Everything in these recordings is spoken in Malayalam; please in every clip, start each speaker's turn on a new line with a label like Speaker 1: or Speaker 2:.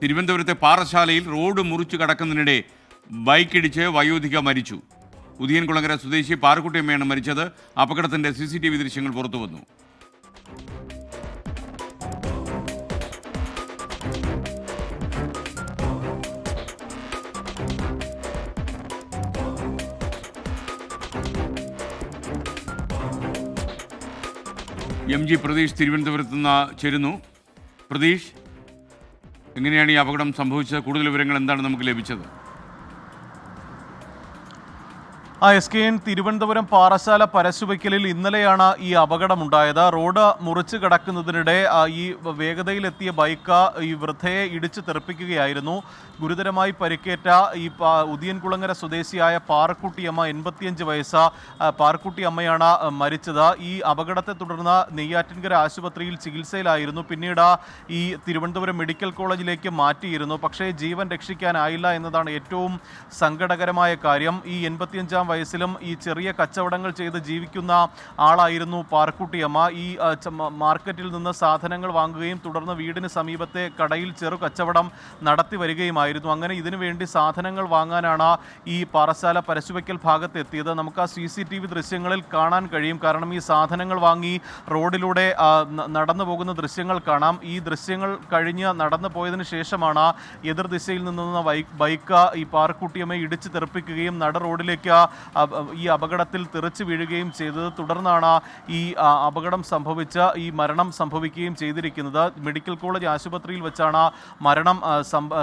Speaker 1: തിരുവനന്തപുരത്തെ പാറശാലയിൽ റോഡ് മുറിച്ചു കടക്കുന്നതിനിടെ ബൈക്കിടിച്ച് വയോധിക മരിച്ചു. ഉദിയൻകുളങ്ങര സ്വദേശി പാറക്കുട്ടിയമ്മയാണ് മരിച്ചത്. അപകടത്തിന്റെ CCTV ദൃശ്യങ്ങൾ പുറത്തുവന്നു. MG പ്രതീഷ് തിരുവനന്തപുരത്ത് നിന്ന് ചേരുന്നു. പ്രതീഷ്, എങ്ങനെയാണ് ഈ അപകടം സംഭവിച്ചത്? കൂടുതൽ വിവരങ്ങൾ എന്താണ് നമുക്ക് ലഭിച്ചത്?
Speaker 2: SKN തിരുവനന്തപുരം പാറശാല പരശുവയ്ക്കലിൽ ഇന്നലെയാണ് ഈ അപകടമുണ്ടായത്. റോഡ് മുറിച്ച് കടക്കുന്നതിനിടെ ഈ വേഗതയിലെത്തിയ ബൈക്ക് ഈ വൃദ്ധയെ ഇടിച്ച് തെറിപ്പിക്കുകയായിരുന്നു. ഗുരുതരമായി പരിക്കേറ്റ ഈ ഉദിയൻകുളങ്ങര സ്വദേശിയായ പാറക്കുട്ടിയമ്മ 85 വയസ്സ് പാറക്കുട്ടിയമ്മയാണ് മരിച്ചത്. ഈ അപകടത്തെ തുടർന്ന് നെയ്യാറ്റിൻകര ആശുപത്രിയിൽ ചികിത്സയിലായിരുന്നു. പിന്നീട് ഈ തിരുവനന്തപുരം മെഡിക്കൽ കോളേജിലേക്ക് മാറ്റിയിരുന്നു. പക്ഷേ ജീവൻ രക്ഷിക്കാനായില്ല എന്നതാണ് ഏറ്റവും സങ്കടകരമായ കാര്യം. ഈ 85-ാം വയസ്സിലും ഈ ചെറിയ കച്ചവടങ്ങൾ ചെയ്ത് ജീവിക്കുന്ന ആളായിരുന്നു പാറക്കുട്ടിയമ്മ. ഈ മാർക്കറ്റിൽ നിന്ന് സാധനങ്ങൾ വാങ്ങുകയും തുടർന്ന് വീടിന് സമീപത്തെ കടയിൽ ചെറു കച്ചവടം നടത്തി വരികയുമായിരുന്നു. അങ്ങനെ ഇതിനു വേണ്ടി സാധനങ്ങൾ വാങ്ങാനാണ് ഈ പാറശാല പരശുവയ്ക്കൽ ഭാഗത്ത് എത്തിയത്. നമുക്ക് ആ CCTV ദൃശ്യങ്ങളിൽ കാണാൻ കഴിയും. കാരണം ഈ സാധനങ്ങൾ വാങ്ങി റോഡിലൂടെ നടന്നു പോകുന്ന ദൃശ്യങ്ങൾ കാണാം. ഈ ദൃശ്യങ്ങൾ കഴിഞ്ഞ് നടന്നു പോയതിനു ശേഷമാണ് എതിർദിശയിൽ നിന്നുന്ന ബൈക്ക് ഈ പാറക്കുട്ടിയമ്മയെ ഇടിച്ച് തെറിപ്പിക്കുകയും നട റോഡിലേക്ക് ഈ അപകടത്തിൽ തെറിച്ചു വീഴുകയും ചെയ്തത്. തുടർന്നാണ് ഈ അപകടം സംഭവിച്ച് ഈ മരണം സംഭവിക്കുകയും ചെയ്തിരിക്കുന്നത്. മെഡിക്കൽ കോളേജ് ആശുപത്രിയിൽ വെച്ചാണ് മരണം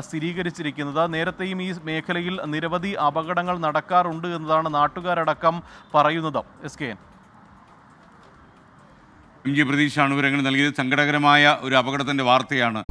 Speaker 2: സ്ഥിരീകരിച്ചിരിക്കുന്നത്. നേരത്തെയും ഈ മേഖലയിൽ നിരവധി അപകടങ്ങൾ നടക്കാറുണ്ട് എന്നതാണ് നാട്ടുകാരടക്കം പറയുന്നത്. SKN
Speaker 1: MG പ്രതീഷാണ് വിവരങ്ങൾ നൽകിയത്. സങ്കടകരമായ ഒരു അപകടത്തിൻ്റെ വാർത്തയാണ്